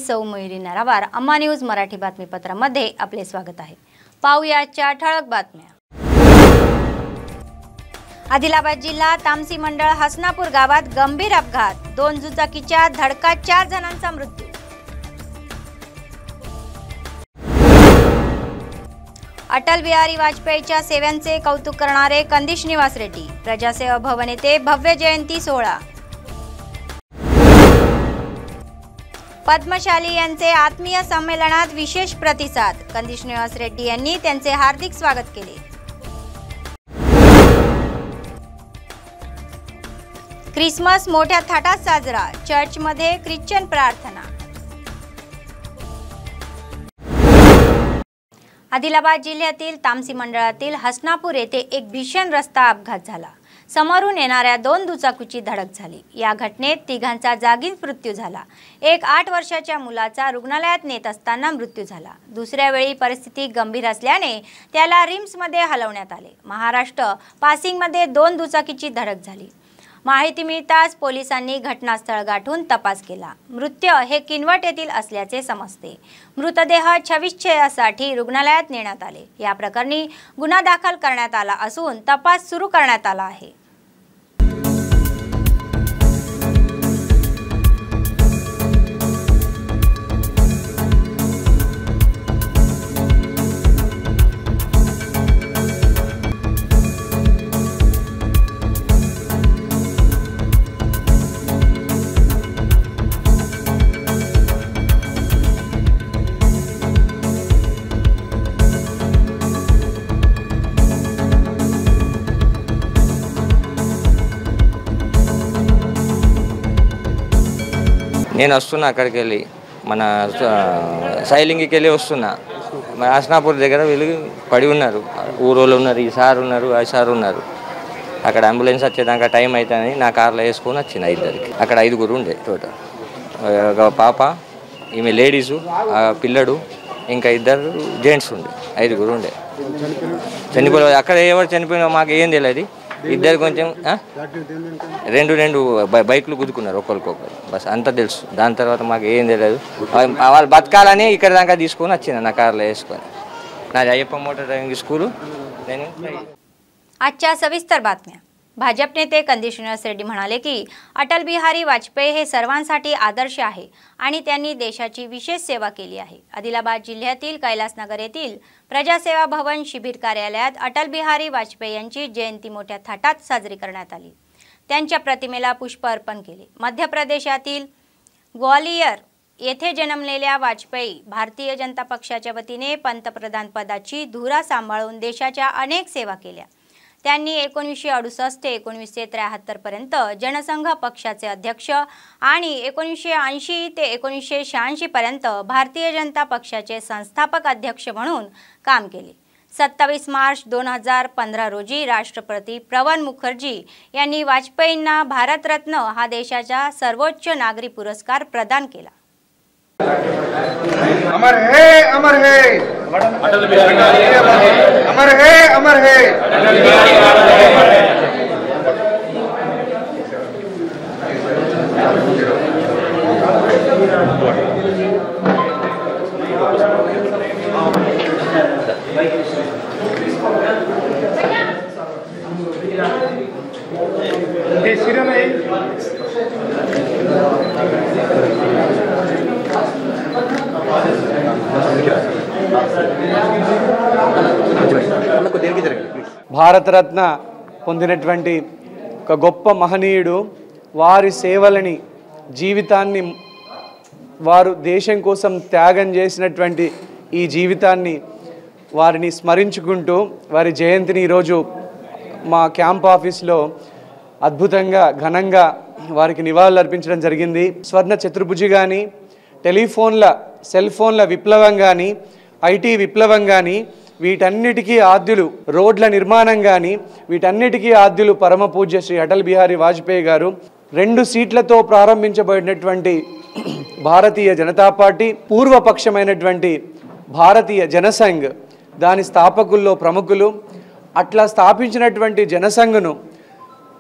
सौ मयुरी नरावार, अम्मा न्यूज मराठी बातमीपत्रामध्ये आपले स्वागत आहे। पाहूया आजच्या ठळक बातम्या। आदिलाबाद जिल्हा तामसी मंडळ हसनापूर गावात गंभीर अपघात, 2 दुचाकीच्या धडकात 4 जणांचा मृत्यू। अटल बिहारी वाजपेयीच्या सेवांचे कौतुक करणारे कंदी श्रीनिवास रेड्डी, प्रजासेवा भवन येथे भव्य जयंती सोहळा। पद्मशाली यांचे आत्मीय संमेलनात विशेष प्रतिसाद, कंदी श्रीनिवास रेड्डी यांनी त्यांचे हार्दिक स्वागत केले। ख्रिसमस मोठ्या थाटात साजरा, चर्चमध्ये ख्रिश्चन प्रार्थना। आदिलाबाद जिल्ह्यातील तामसी मंडळातील हसनापूर येथे एक भीषण रस्ता अपघात झाला। समोरून येणाऱ्या 2 दुचाकीची धडक झाली। या घटनेत 3घांचा जागीच मृत्यू झाला। एक 8 वर्षाच्या मुलाचा रुग्णालयात नेत असताना मृत्यू झाला। दुसऱ्या वेळी परिस्थिती गंभीर असल्याने त्याला रिम्समध्ये हलवण्यात आले। महाराष्ट्र पासिंगमध्ये 2 दुचाकीची धडक झाली। माहिती मिळताच पोलिसांनी घटनास्थळ गाठून तपास केला। मृत्यू हे किनवट येथील असल्याचे समजते। मृतदेह शवविच्छेदनासाठी रुग्णालयात नेण्यात आले। या प्रकरणी गुन्हा दाखल करण्यात आला असून तपास सुरू करण्यात आला आहे। నేను వస్తున్నా అక్కడికి వెళ్ళి మన సైలింగ్కి వెళ్ళి వస్తున్నా। మన హసనాపూర్ దగ్గర వీళ్ళు పడి ఉన్నారు, ఊరోళ్ళు ఉన్నారు, ఈ సార్ ఉన్నారు, ఆ సార్ ఉన్నారు। అక్కడ అంబులెన్స్ వచ్చేదాకా టైం అవుతుందని నా కార్లో వేసుకొని వచ్చిన ఇద్దరికి। అక్కడ 5గురు ఉండే టోటల్, పాప, ఈమె లేడీసు, పిల్లడు, ఇంకా 2 జెంట్స్ ఉండే, 5గురు ఉండే। చనిపోయి అక్కడ ఎవరు చనిపోయినా మాకు ఏం తెలియదు। ఇద్దరు కొంచెం 2 బైకులు గుద్దుకున్నారు ఒకరికొకరు, బస్ అంత తెలుసు। దాని తర్వాత మాకు ఏం తెలియదు। వాళ్ళు బతకాలని ఇక్కడ దాకా తీసుకొని వచ్చిన నా కార్లో వేసుకొని। నాది అయ్యప్ప మోటార్ డ్రైవింగ్ స్కూలు। आजच्या सविस्तर बातम्या। भाजप नेते कंदी श्रीनिवास रेड्डी म्हणाले की अटल बिहारी वाजपेयी हे सर्वांसाठी आदर्श आहे आणि त्यांनी देशाची विशेष सेवा केली आहे। आदिलाबाद जिल्ह्यातील कैलासनगर येथील प्रजासेवा भवन शिबिर कार्यालयात अटल बिहारी वाजपेयी यांची जयंती मोठ्या थाटात साजरी करण्यात आली। त्यांच्या प्रतिमेला पुष्प अर्पण केले। मध्य प्रदेशातील ग्वालियर येथे जन्मलेल्या वाजपेयी भारतीय जनता पक्षाच्या वतीने पंतप्रधान पदाची धुरा सांभाळून देशाच्या अनेक सेवा केल्या। त्यांनी 1968 ते 1973 पर्यंत जनसंघ पक्षाचे अध्यक्ष आणि 1980 ते 1986 पर्यंत भारतीय जनता पक्षाचे संस्थापक अध्यक्ष म्हणून काम केले। 27 मार्च 2015 रोजी राष्ट्रपती प्रणब मुखर्जी यांनी वाजपेयींना भारतरत्न हा देशाचा सर्वोच्च नागरी पुरस्कार प्रदान केला। अमर है अटल बिहारी वाजपेयी, अमर है अटल बिहारी वाजपेयी। భారతరత్న పొందినటువంటి ఒక గొప్ప మహనీయుడు, వారి సేవలని, జీవితాన్ని, వారు దేశం కోసం త్యాగం చేసినటువంటి ఈ జీవితాన్ని వారిని స్మరించుకుంటూ వారి జయంతిని ఈరోజు మా క్యాంప్ ఆఫీస్లో అద్భుతంగా ఘనంగా వారికి నివాళులు అర్పించడం జరిగింది। స్వర్ణ చతుర్భుజి కానీ, టెలిఫోన్ల సెల్ ఫోన్ల విప్లవం కానీ, ఐటీ విప్లవం కానీ, వీటన్నిటికీ ఆద్యులు రోడ్ల నిర్మాణం కానీ, వీటన్నిటికీ ఆద్యులు పరమ పూజ్య శ్రీ అటల్ బిహారీ వాజ్పేయి గారు। 2 సీట్లతో ప్రారంభించబడినటువంటి భారతీయ జనతా పార్టీ, పూర్వపక్షమైనటువంటి భారతీయ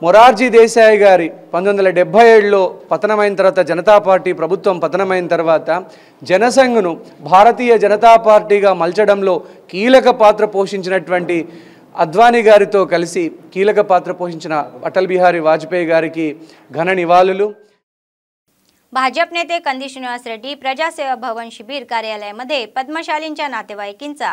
మొరార్జీ దేశాయ్ గారి 1977లో పతనమైన తర్వాత జనతా పార్టీ ప్రభుత్వం పతనమైన తర్వాత జనసంఘ్ను భారతీయ జనతా పార్టీగా మలచడంలో కీలక పాత్ర పోషించినటువంటి అద్వానీ గారితో కలిసి కీలక పాత్ర పోషించిన అటల్ బిహారీ వాజ్పేయి गारी घन निवाళులు। भाजप नेते कंदी श्रीनिवास रेड्डी प्रजासेवा भवन शिबिर कार्यालयामध्ये पद्मशालींच्या नातेवाईकांचा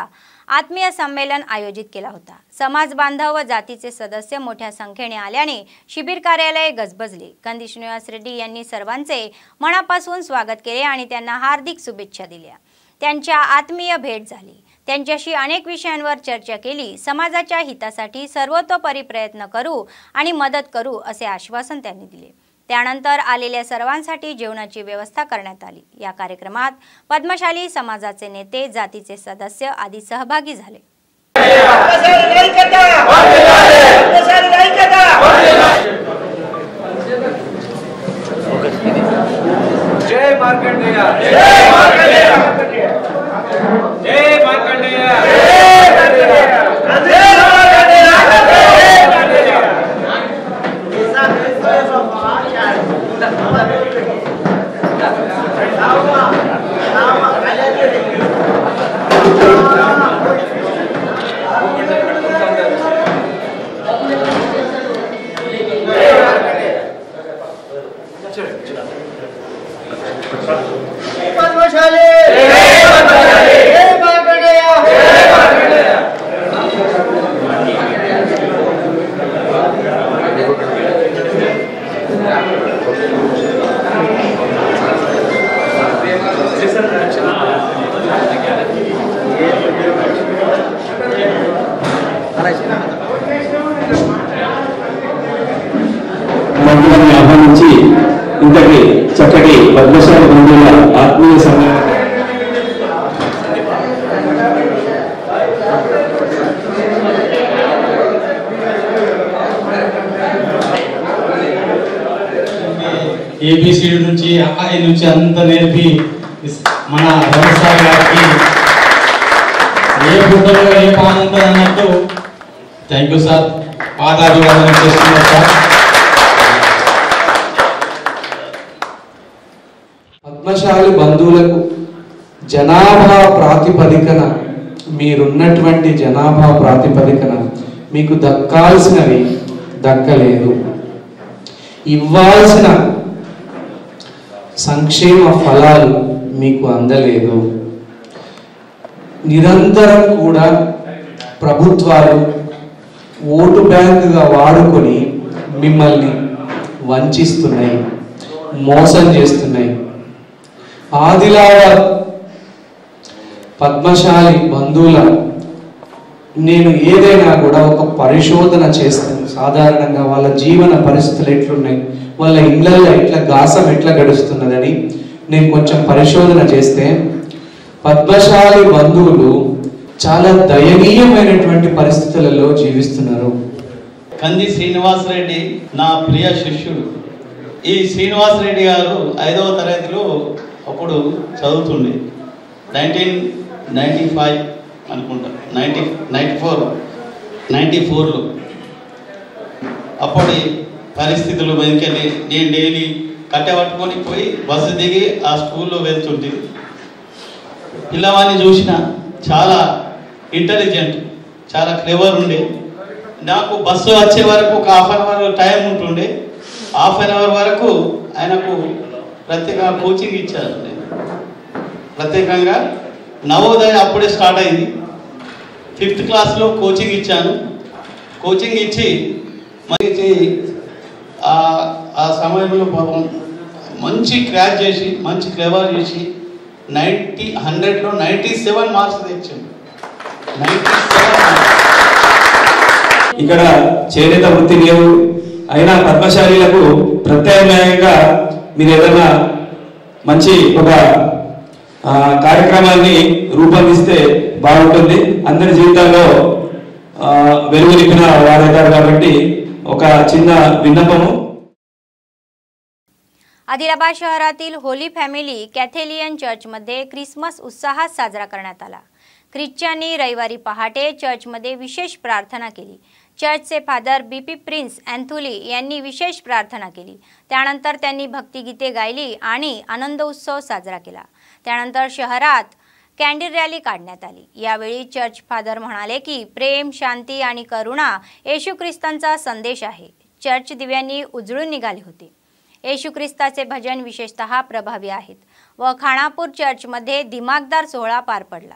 आत्मीय संमेलन आयोजित केला होता। समाज बांधव व जातीचे सदस्य मोठ्या संख्येने आल्याने शिबिर कार्यालय गजबजले। कंदी श्रीनिवास रेड्डी यांनी सर्वांचे मनापासून स्वागत केले आणि त्यांना हार्दिक शुभेच्छा दिल्या। त्यांच्या आत्मीय भेट झाली। त्यांच्याशी अनेक विषयांवर चर्चा केली। समाजाच्या हितासाठी सर्वतोपरी प्रयत्न करू आणि मदत करू असे आश्वासन त्यांनी दिले। त्यानंतर आलेल्या सर्वांसाठी जेवणाची व्यवस्था करण्यात आली। या कार्यक्रमात पद्मशाली समाजाचे नेते, जातीचे सदस्य आदी सहभागी झाले। जय मार्कंडेय, जय मार्कंडेय, जय मार्कंडेय, ఆహ్వానించి ఇంతటి చక్కటి పద్మశాలి బంధువుల ఆత్మీయ సమ్మేళనం ఏబిసిడి నుంచి అఐ నుంచి అంత నేర్పి మన వ్యవసాయ గారికి ఏ బుట్టలో ఏ పాము ఉంటుంది అన్నట్టు థ్యాంక్ యూ సార్ పాదాభివందనం చేస్తున్నారు సార్। పద్మశాలి బంధువులకు జనాభా ప్రాతిపదికన మీరున్నటువంటి జనాభా ప్రాతిపదికన మీకు దక్కాల్సినవి దక్కలేదు। ఇవ్వాల్సిన సంక్షేమ ఫలాలు మీకు అందలేదు। నిరంతరం కూడా ప్రభుత్వాలు ఓటు బ్యాంకుగా వాడుకొని మిమ్మల్ని వంచిస్తున్నాయి, మోసం చేస్తున్నాయి। ఆదిలాబాద్ పద్మశాలి బంధువుల నేను ఏదైనా కూడా ఒక పరిశోధన చేస్తాను। సాధారణంగా వాళ్ళ జీవన పరిస్థితులు ఎట్లున్నాయి, వాళ్ళ ఇళ్ళల్లో ఎట్లా గాసం ఎట్లా గడుస్తున్నదని నేను కొంచెం పరిశోధన చేస్తే పద్మశాలి బంధువులు చాలా దయనీయమైనటువంటి పరిస్థితులలో జీవిస్తున్నారు। కంది శ్రీనివాస్ రెడ్డి నా ప్రియ శిష్యుడు। ఈ శ్రీనివాస్ రెడ్డి గారు 5వ తరగతిలో అప్పుడు చదువుతుండే 1995 అనుకుంటా 94లో అప్పటి పరిస్థితులు వెనుకెళ్ళి నేను డైలీ కట్టెపట్టుకొని పోయి బస్సు దిగి ఆ స్కూల్లో వెళ్తుంటే పిల్లవాడిని చూసిన చాలా ఇంటెలిజెంట్, చాలా క్లెవర్ ఉండే। నాకు బస్సు వచ్చే వరకు ఒక ½ అన్ అవర్ టైం ఉంటుండే। ½ అన్ అవర్ వరకు ఆయనకు ప్రత్యేకంగా కోచింగ్ ఇచ్చారు। ప్రత్యేకంగా నవోదయ అప్పుడే స్టార్ట్ అయింది। 5th క్లాస్లో కోచింగ్ ఇచ్చాను। కోచింగ్ ఇచ్చి మంచి ఆ సమయంలో పాపం మంచి క్రాక్ చేసి మంచి క్లెవర్ చేసి 100లో 97 మార్క్స్ తెచ్చాను। 97 ఇక్కడ చేనేత వృత్తి లేవు అయినా పద్మశాలీలకు ప్రత్యామ్నాయంగా మీరు ఏదైనా మంచి ఒక కార్యక్రమాన్ని రూపొందిస్తే బాగుంటుంది। అందరి జీవితాల్లో వెలుగు నింపిన వారవుతారు కాబట్టి ఒక చిన్న విన్నపము। आदिलाबाद शहरातील होली फॅमिली कॅथेलियन चर्चमध्ये ख्रिसमस उत्साहात साजरा करण्यात आला। ख्रिश्चननी रविवारी पहाटे चर्चमध्ये विशेष प्रार्थना केली। चर्चचे फादर BP प्रिन्स अँथोली यांनी विशेष प्रार्थना केली। त्यानंतर त्यांनी भक्तिगीते गायली आणि आनंद उत्सव साजरा केला। त्यानंतर शहरात कॅन्डल रॅली काढण्यात आली। यावेळी चर्च फादर म्हणाले की प्रेम, शांती आणि करुणा येशू ख्रिस्तांचा संदेश आहे। चर्च दिव्यांनी उजळून निघाले होते। येशू ख्रिस्ताचे भजन विशेषतः प्रभावी आहेत व खानापूर चर्चमध्ये दिमागदार सोहळा पार पडला।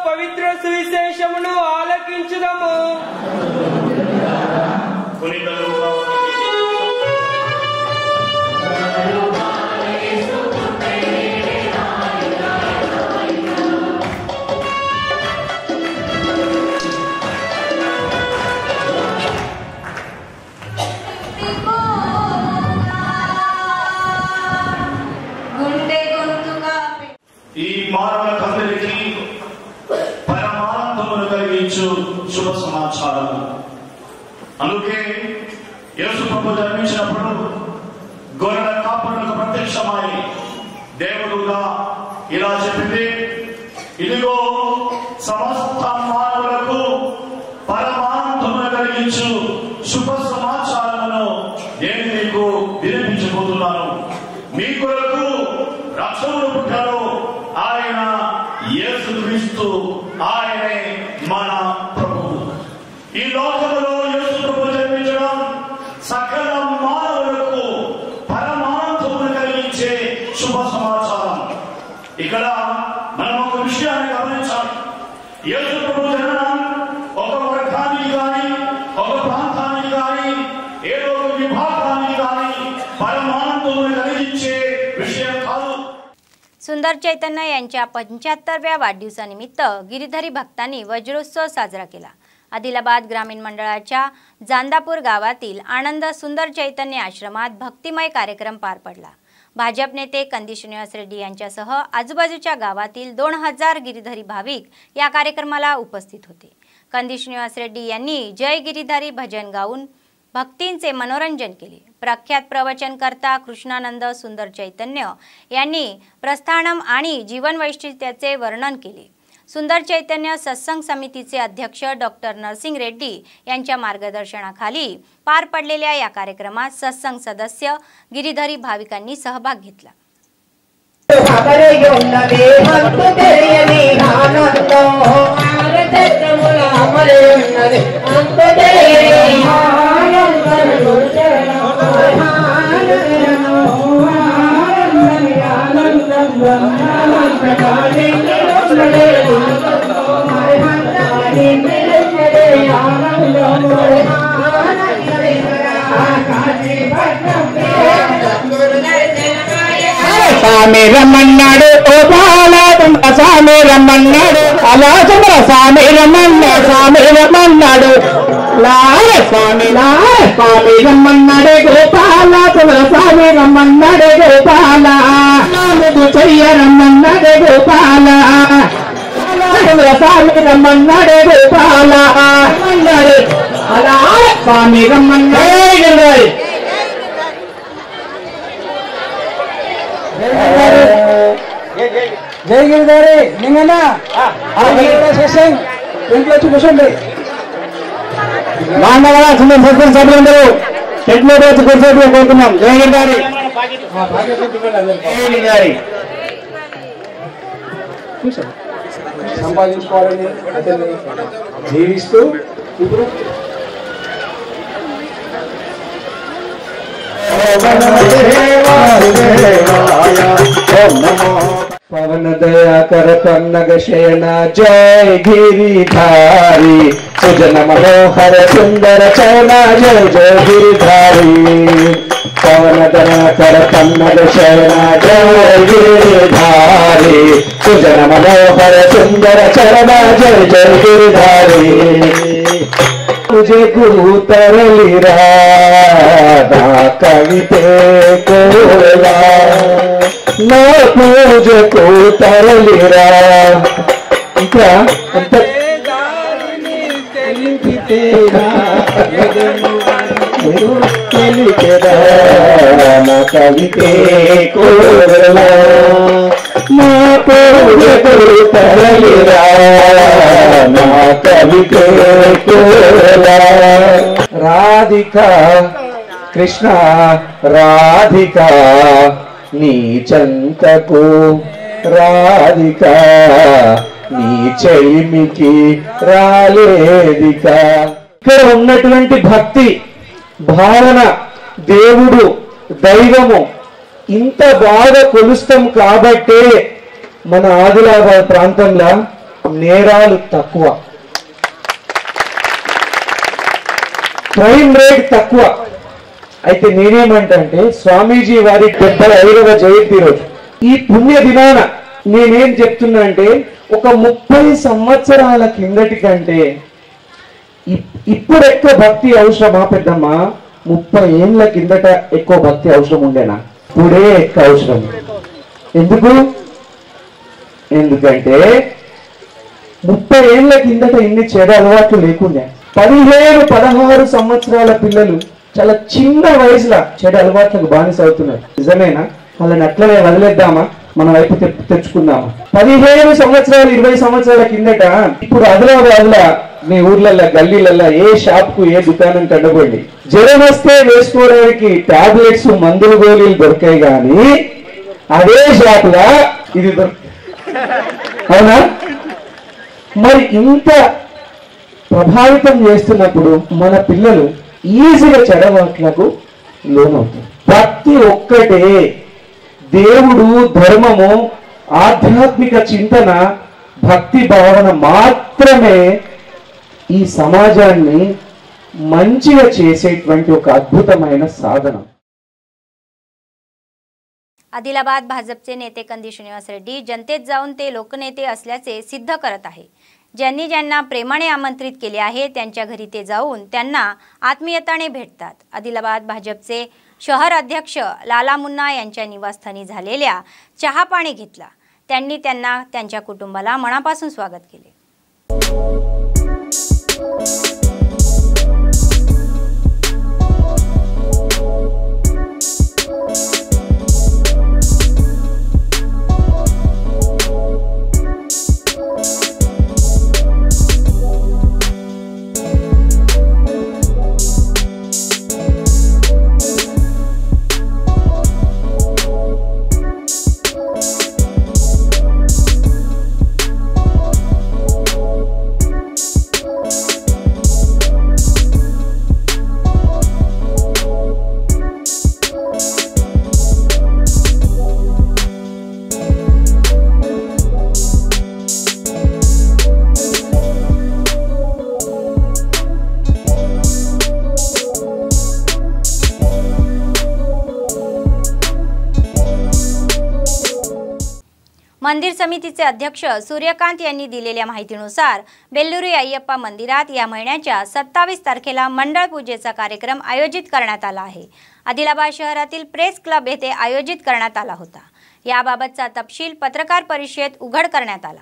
పవిత్ర సువిశేషమును ఆలకించుదాము। ఈ మానవ కందరికి పరమానందమును కలిగించు శుభ సమాచారం। అందుకే యేసు ప్రభు జన్మించినప్పుడు గొర్రెల కాపరులకు ప్రత్యక్షమై దేవుడుగా ఇలా చెప్పింది, ఇదిగో సమస్త మానవులకు పరమానందమును కలిగించు శుభ సమాచారమును నేను మీకు వినిపించబోతున్నాను। మీ కొరకు రక్షకుడు పుట్టాడు, ఆయన యేసుక్రీస్తు, ఆయనే మన ప్రభువు। ఈ లోకంలో యేసు ప్రభు జన్మించడం సకల మానవులకు పరమానందమును కలిగించే శుభ సమాచారం। ఇక్కడ మనం ఒక విషయాన్ని గమనించాలి। యేసు ప్రభు జననం ఒక వర్గానికి కానీ ఒక ప్రాంతానికి కానీ ఏదో ఒక విభాగానికి కానీ పరమానందమును కలిగించే విషయం కాదు। सुंदर चैतन्य यांच्या 75व्या वाढदिवसानिमित्त गिरीधरी भक्तांनी वज्रोत्सव साजरा केला। आदिलाबाद ग्रामीण मंडळाच्या जांदापूर गावातील आनंद सुंदर चैतन्य आश्रमात भक्तिमय कार्यक्रम पार पडला। भाजप नेते कंदी श्रीनिवास रेड्डी यांच्यासह आजूबाजूच्या गावातील 2000 गिरीधरी भाविक या कार्यक्रमाला उपस्थित होते। कंदी श्रीनिवास रेड्डी यांनी जय गिरीधरी भजन गाऊन भक्तींचे मनोरंजन केले। प्रख्यात प्रवचनकर्ता कृष्णानंद सुंदर चैतन्य यांनी प्रस्थानम आणि जीवन वैशिष्ट्याचे वर्णन केले। सुंदर चैतन्य सत्संग समितीचे अध्यक्ष डॉक्टर नरसिंग रेड्डी यांच्या मार्गदर्शनाखाली पार पडलेल्या या कार्यक्रमात सत्संग सदस्य गिरीधरी भाविकांनी सहभाग घेतला। स्वामी रमन्नाडु ओ बाला तुम स्वामी रमन्नाडु अला चंद्र स्वामी रमन्नाडु लाल स्वामी रमन्नाडु गोपाला चंद्र स्वामी रमन्नाडु गोपाला नाम दुचैया रमन्नाडु गोपाला चंद्र स्वामी रमन्नाडु गोपाला अला स्वामी रमन्नाडु जय गिरधारी निंगना सेशन इंట్లో కూర్చోండి। మానవ సర్పంచ్ సభ్యులందరూ చెట్లు వచ్చి కూర్చోబెట్టి కోరుతున్నాం. జయగిరి గారి సంపాదించుకోవాలని అతన్ని జీవిస్తూ ఇప్పుడు పవన దయాకర పన్నగ శయన జయ గిరిధారి సుజన మనోహర సుందర చరణ జయ జయ గిరిధారి పవన దయాకర పన్నగ శయన జయ గిరిధారి సుజన మనోహర సుందర చరణ జయ జయ గిరిధారి तुझे गुरु तरली राधा कविते कोला ना तुझे को तरली ఇంకా ఎంత కవితే కోలా నా పూజ తరలిరా నా కవితే కోలా రాధికా కృష్ణ రాధికా నీ చంతకు రాధికా నీ చెలిమికి రాలేదికా. ఇక్కడ ఉన్నటువంటి భక్తి భావన దేవుడు దైవము ఇంత బాగా కొలుస్తాం కాబట్టే మన ఆదిలాబాద్ ప్రాంతంలో నేరాలు తక్కువ, క్రైమ్ రేట్ తక్కువ. అయితే నేనేమంటే స్వామీజీ వారి 75వ జయంతి రోజు ఈ పుణ్య దినాన నేనేం చెప్తున్నా అంటే ఒక 30 సంవత్సరాల కిందటి కంటే ఇప్పుడు ఎక్కువ భక్తి అవసరమా పెద్దమ్మ? 30 ఏళ్ళ కిందట ఎక్కువ భక్తి అవసరం ఉండేనా? ఇప్పుడే ఎక్కువ అవసరం. ఎందుకంటే 30 ఏళ్ళ కిందట ఇన్ని చెడు అలవాట్లు లేకుండా 15-16 సంవత్సరాల పిల్లలు చాలా చిన్న వయసులో చెడు అలవాట్లకు బానిస అవుతున్నారు. నిజమేనా? వాళ్ళని అట్లనే వదిలేద్దామా? మన వైపు తెచ్చుకుందామా? 15 సంవత్సరాలు 20 సంవత్సరాల కిందట ఇప్పుడు ఆదిలాబాద్లో మీ ఊర్లల్లో గల్లీలల్లో ఏ షాప్ కు ఏ దుకాణం కండబోండి జ్వరం వస్తే వేసుకోవడానికి టాబ్లెట్స్ మందులు గోళీలు దొరికాయి కానీ అదే షాప్ లా ఇది అవునా? మరి ఇంత ప్రభావితం చేస్తున్నప్పుడు మన పిల్లలు ఈజీగా చెడవాట్లకు లోనవుతారు. భక్తి ఒక్కటే, దేవుడు ధర్మము ఆధ్యాత్మిక చింతన భక్తి భావన మాత్రమే ఈ సమాజాన్ని మంచిగా చేసేటువంటి ఒక अद्भुतమైన साधन. आदिलाबाद भाजपचे नेते कंदी श्रीनिवास रेड्डी जनतेत जाऊन ते लोकनेते असल्याचे सिद्ध करत आहे. ज्यांनी ज्यांना प्रेमाने आमंत्रित केले आहे त्यांच्या घरी ते जाऊन त्यांना आत्मीयताने भेटतात. आदिलाबाद भाजपचे शहर अध्यक्ष लाला मुन्ना यांच्या निवासस्थानी झालेल्या चहापाणी घेतला. त्यांनी त्यांना त्यांच्या कुटुंबाला मनापासून स्वागत केले. मंदिर समितीचे अध्यक्ष सूर्यकांत यांनी दिलेल्या माहितीनुसार बेल्लुरी अय्यप्पा मंदिरात या महिन्याच्या 27 तारखेला मंडळ पूजेचा कार्यक्रम आयोजित करण्यात आला आहे. आदिलाबाद शहरातील प्रेस क्लब येथे आयोजित करण्यात आला होता. याबाबतचा तपशील पत्रकार परिषदेत उघड करण्यात आला.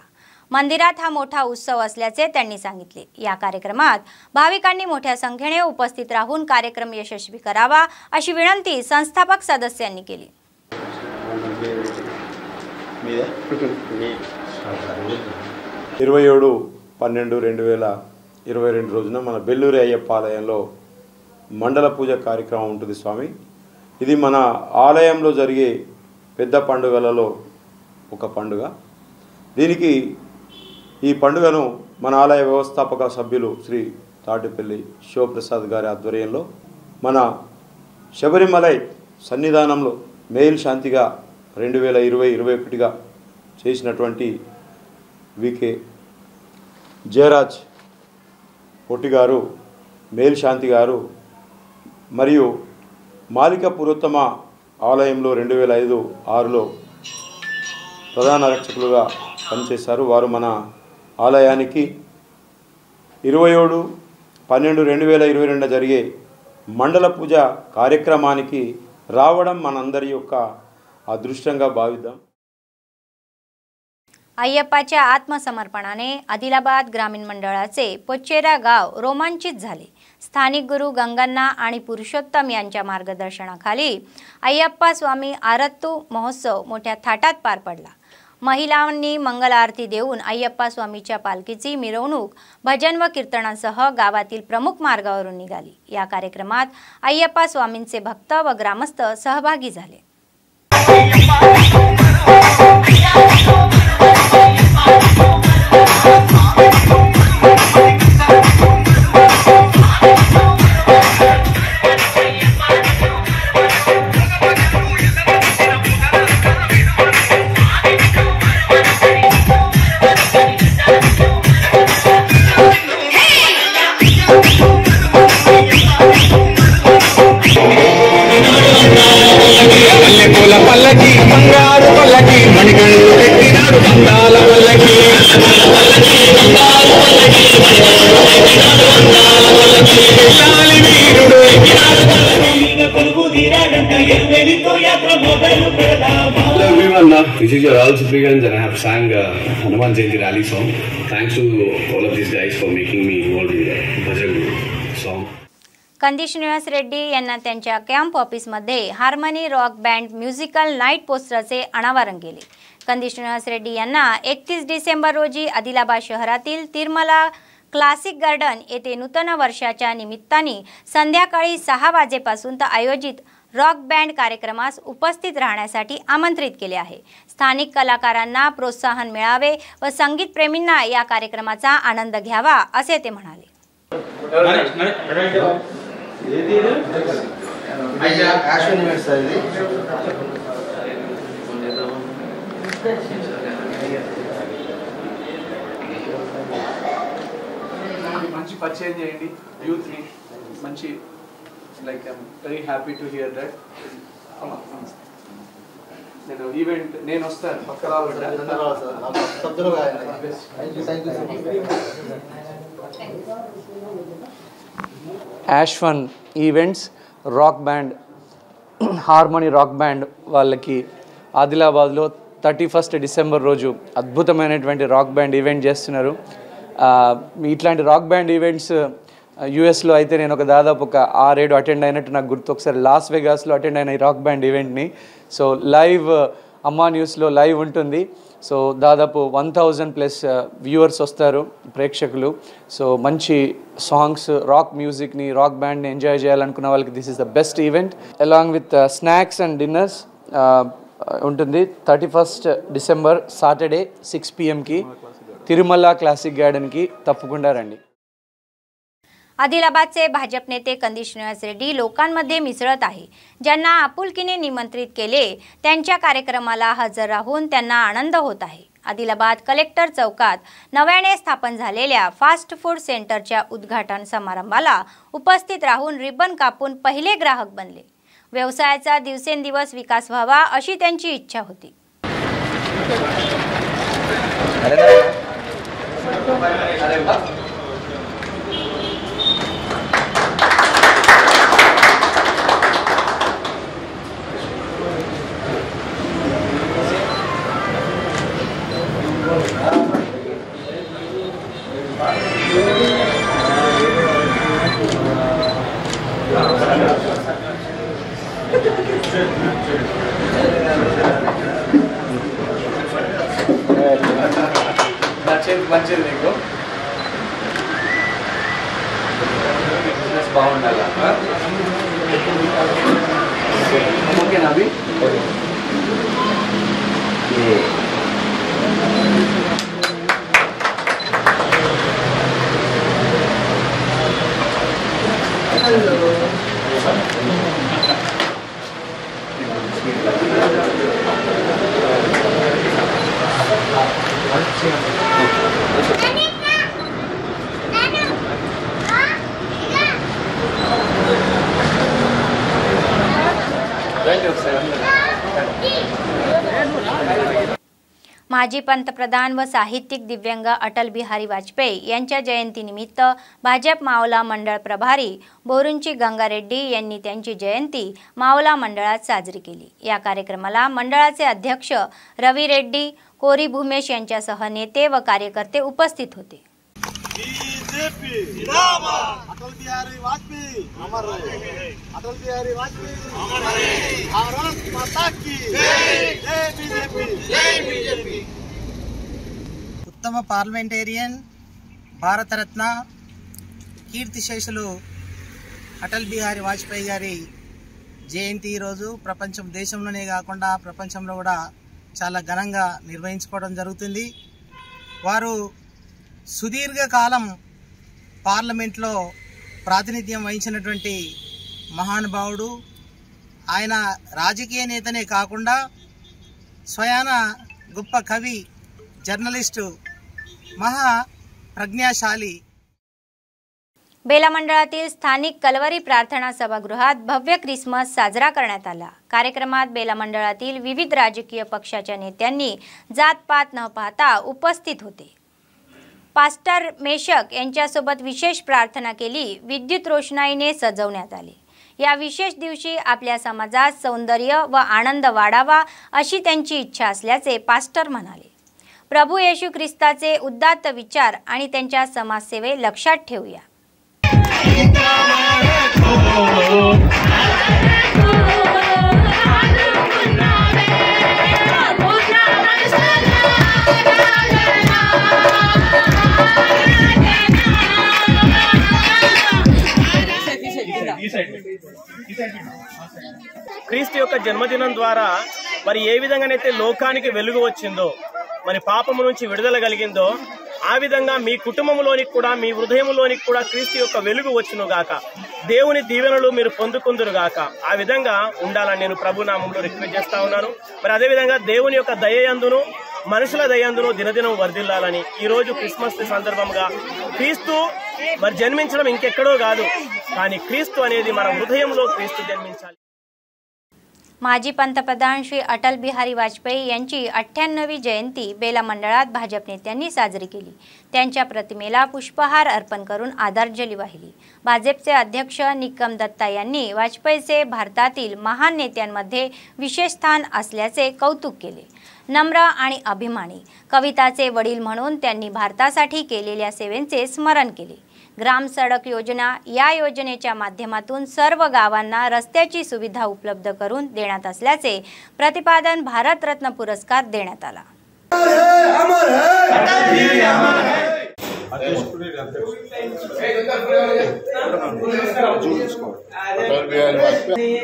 मंदिरात हा मोठा उत्सव असल्याचे त्यांनी सांगितले. या कार्यक्रमात भाविकांनी मोठ्या संख्येने उपस्थित राहून कार्यक्रम यशस्वी करावा अशी विनंती संस्थापक सदस्यांनी केली. 27/12/2023 22 రోజున మన బెల్లూరి అయ్యప్ప ఆలయంలో మండల పూజ కార్యక్రమం ఉంటుంది స్వామి. ఇది మన ఆలయంలో జరిగే పెద్ద పండుగలలో ఒక పండుగ. దీనికి ఈ పండుగను మన ఆలయ వ్యవస్థాపక సభ్యులు శ్రీ తాటిపల్లి శివప్రసాద్ గారి ఆధ్వర్యంలో మన శబరిమలై సన్నిధానంలో మేల్ శాంతిగా 2020-21గా చేసినటువంటి వికే జయరాజ్ పొట్టి గారు, మేల్ శాంతి గారు మరియు మాలిక పురోత్తమ ఆలయంలో 2005-6లో ప్రధాన రక్షకులుగా పనిచేశారు. వారు మన ఆలయానికి 27/12/2022 జరిగే మండల పూజ కార్యక్రమానికి రావడం మనందరి యొక్క अदृष्टंगा भाविद्दाम. अय्यप्पाच्या आत्मसमर्पणाने आदिलाबाद ग्रामीण मंडळाचे पोचेरा गाव रोमांचित झाले. स्थानिक गुरु गंगन्ना आणि पुरुषोत्तम यांच्या मार्गदर्शनाखाली अय्यप्पा स्वामी आरत्तू महोत्सव मोठ्या थाटात पार पडला. महिलांनी मंगल आरती देऊन अय्यप्पा स्वामीच्या पालखीची मिरवणूक भजन व कीर्तनासह गावातील प्रमुख मार्गावरून निघाली. या कार्यक्रमात अय्यप्पा स्वामींचे भक्त व ग्रामस्थ सहभागी झाले. పల్లకి బంగారు పల్లకి మణికంఠు పెట్టినాడు బంగాల పల్లకి This is your all Suprigans and I have sang Hanuman Jayanti rally song. Thanks to all of these guys for making me involved in the bhajan song. कंदिश निवास रेड्डी यांना त्यांच्या कॅम्प ऑफिसमध्ये harmony rock band musical night पोस्टरचे अनावरण केले. कंदिश निवास रेड्डी यांना 31 December रोजी आदिलाबाद शहरातील तिरमला क्लासिक गार्डन येथे नूतन वर्षाच्या निमित्ताने संध्याकाळी 6 वाजेपासून आयोजित रॉक बँड कार्यक्रमास उपस्थित राहण्यासाठी आमंत्रित केले आहे. स्थानिक कलाकारांना प्रोत्साहन मिळावे व संगीत प्रेमींना या कार्यक्रमाचा आनंद घ्यावा असे ते म्हणाले. మంచి పరిచయం చేయండి యూత్ ని మంచి like I am very happy to hear that. నేను ఈవెంట్ నేను వస్తాను పక్కన యాష్వన్ events rock band harmony rock band వాళ్ళకి ఆదిలాబాద్లో 31 డిసెంబర్ రోజు అద్భుతమైనటువంటి రాక్ బ్యాండ్ ఈవెంట్ చేస్తున్నారు. ఇట్లాంటి రాక్ బ్యాండ్ ఈవెంట్స్ యూఎస్లో అయితే నేను దాదాపు 6-7 అటెండ్ అయినట్టు నాకు గుర్తు. ఒకసారి లాస్ వెగాస్లో అటెండ్ అయిన ఈ రాక్ బ్యాండ్ ఈవెంట్ని. సో లైవ్ అమ్మా న్యూస్లో లైవ్ ఉంటుంది. సో దాదాపు 1000+ వ్యూవర్స్ వస్తారు, ప్రేక్షకులు. సో మంచి సాంగ్స్, రాక్ మ్యూజిక్ని, రాక్ బ్యాండ్ని ఎంజాయ్ చేయాలనుకున్న వాళ్ళకి this is the best event. Along with snacks and dinners ఉంటుంది. 31 December Saturday 6 PM Tirumala classic garden की तप्पकुंडा रंडी. आदिलाबादचे भाजप नेते कंदिश निवास रेड्डी लोकांमध्ये मिसळत आहे. ज्यांना आपुलकीने निमंत्रित केले त्यांच्या कार्यक्रमाला हजर राहून त्यांना आनंद होत आहे. आदिलाबाद कलेक्टर चौकात नव्याने स्थापन झालेल्या फास्ट फूड सेंटरच्या उद्घाटन समारंभाला उपस्थित राहून रिबन कापून पहिले ग्राहक बनले. व्यवसायाचा दिवसेंदिवस विकास व्हावा अशी त्यांची इच्छा होती. బాగుండాలి. ఓకేనా అవి? माजी पंतप्रधान व साहित्यिक दिव्यांग अटल बिहारी वाजपेयी यांच्या जयंतीनिमित्त भाजप मावला मंडळ प्रभारी बोरुंची गंगारेड्डी यांनी त्यांची जयंती मावला मंडळात साजरी केली। या कार्यक्रमाला मंडळाचे अध्यक्ष रवी रेड्डी, कोरी भूमेश यांच्यासह नेते व कार्यकर्ते उपस्थित होते। अटल बिहारी वाजपेयी अमर रहे, अटल बिहारी वाजपेयी अमर रहे, भारत माता की जय, जय बीजेपी, जय बीजेपी। उत्तम पार्लमेंटेरियन భారత రత్న కీర్తిశేషులు అటల్ బిహారీ వాజ్పేయి గారి జయంతి ఈరోజు ప్రపంచం దేశంలోనే కాకుండా ప్రపంచంలో కూడా చాలా ఘనంగా నిర్వహించుకోవడం జరుగుతుంది। వారు సుదీర్ఘకాలం పార్లమెంట్లో ప్రాతినిధ్యం వహించినటువంటి మహానుభావుడు। ఆయన రాజకీయ నేతనే కాకుండా స్వయాన గొప్ప కవి, జర్నలిస్టు, महा प्रज्ञाशाली। बेला मंडळातील स्थानिक कलवरी प्रार्थना सभागृहात भव्य क्रिसमस साजरा करण्यात आला। कार्यक्रमात बेला मंडळातील विविध राजकीय पक्षाच्या नेत्यांनी जातपात न पाहता उपस्थित होते। पास्टर मेशक यांच्यासोबत विशेष प्रार्थना केली। विद्युत रोषणाईने सजवण्यात आले। या विशेष दिवशी आपल्या समाजात सौंदर्य व आनंद वाढावा अशी त्यांची इच्छा असल्याचे पास्टर म्हणाले। प्रभू येशू ख्रिस्ताचे उदात्त विचार आणि त्यांच्या समाजसेवे लक्षात ठेवूया। క్రీస్తు యొక్క జన్మదినం ద్వారా మరి ఏ విధంగానైతే లోకానికి వెలుగు వచ్చిందో, మరి పాపము నుంచి విడుదల కలిగిందో, ఆ విధంగా మీ కుటుంబంలోనికి కూడా మీ హృదయంలోనికి కూడా క్రీస్తు యొక్క వెలుగు వచ్చును గాక, దేవుని దీవెనలు మీరు పొందుకుందురు గాక। ఆ విధంగా ఉండాలని నేను ప్రభు నామములో రిక్వెస్ట్ చేస్తా ఉన్నాను। మరి అదే విధంగా దేవుని యొక్క దయయందును మనుషుల దయయందును దినదినం వర్ధిల్లాలని ఈ రోజు క్రిస్మస్ సందర్భంగా క్రీస్తు మరి జన్మించడం ఇంకెక్కడో కాదు, కానీ క్రీస్తు అనేది మన హృదయంలో క్రీస్తు జన్మించాలి। माजी पंतप्रधान श्री अटल बिहारी वाजपेयी यांची 98वी जयंती बेला मंडळात भाजप नेत्यांनी साजरी केली। त्यांच्या प्रतिमेला पुष्पहार अर्पण करून आदरांजली वाहिली। भाजपचे अध्यक्ष निकम दत्ता यांनी वाजपेयीचे भारतातील महान नेत्यांमध्ये विशेष स्थान असल्याचे कौतुक केले। नम्र आणि अभिमानी कविताचे वडील म्हणून त्यांनी भारतासाठी केलेल्या सेवेचे स्मरण केले। ग्राम सडक योजना या योजनेच्या माध्यमातून सर्व गावांना रस्त्याची सुविधा उपलब्ध करून देण्यात असल्याचे प्रतिपादन भारत रत्न पुरस्कार देण्यात आला।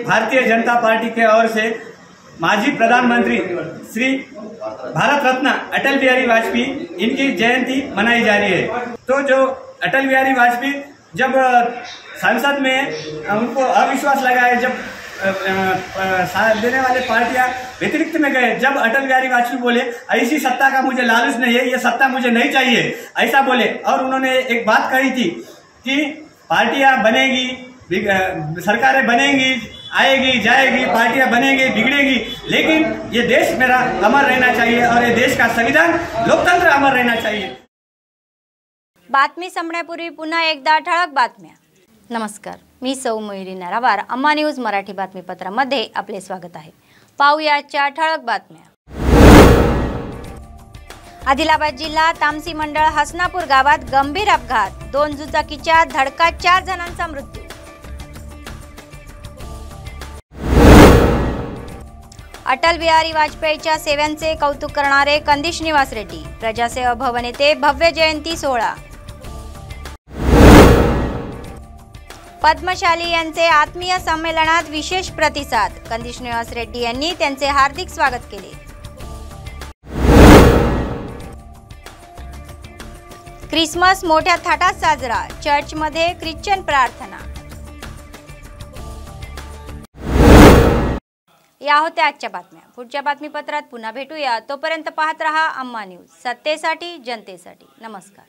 भारतीय जनता पार्टी के ओर से माजी प्रधानमंत्री श्री भारत रत्न अटल बिहारी वाजपेयी इनकी जयंती मनाई जा रही है। तो जो अटल बिहारी वाजपेयी जब संसद में उनको अविश्वास लगाए, जब साथ देने वाले पार्टियां व्यतिरिक्त में गए, जब अटल बिहारी वाजपेयी बोले ऐसी सत्ता का मुझे लालच नहीं है, ये सत्ता मुझे नहीं चाहिए, ऐसा बोले। और उन्होंने एक बात कही थी कि पार्टियां बनेगी, सरकारें बनेगी, आएगी जाएगी, पार्टियां बनेगी बिगड़ेगी, लेकिन ये देश मेरा अमर रहना चाहिए और ये देश का संविधान लोकतंत्र अमर रहना चाहिए। बातमी संपण्यापूर्वी पुन्हा एकदा ठळक बातम्या। नमस्कार, मी सौ मयुरी नरावार। अम्मा न्यूज मराठी बातमीपत्रामध्ये आपले स्वागत आहे। पाहूया आजच्या ठळक बातम्या। आदिलाबाद जिल्हा तामसी मंडळ हसनापूर गावात गंभीर अपघात, 2 दुचाकीच्या धडकात 4 जणांचा मृत्यू। अटल बिहारी वाजपेयीच्या सेवांचे कौतुक करणारे कंदी श्रीनिवास रेड्डी, प्रजासेवा भवन येथे भव्य जयंती सोहळा। पद्मशाली यांचे आत्मीय संमेलनात विशेष प्रतिसाद. कंदी श्रीनिवास रेड्डी यांनी त्यांचे हार्दिक स्वागत केले. ख्रिसमस मोठ्या थाटात साजरा. चर्चमध्ये ख्रिश्चन प्रार्थना. या होत्या आजच्या बातम्या. पुढच्या बातमीपत्रात पुन्हा भेटूया. तोपर्यंत पाहत रहा अम्मा न्यूज, सत्तेसाठी जनतेसाठी. नमस्कार.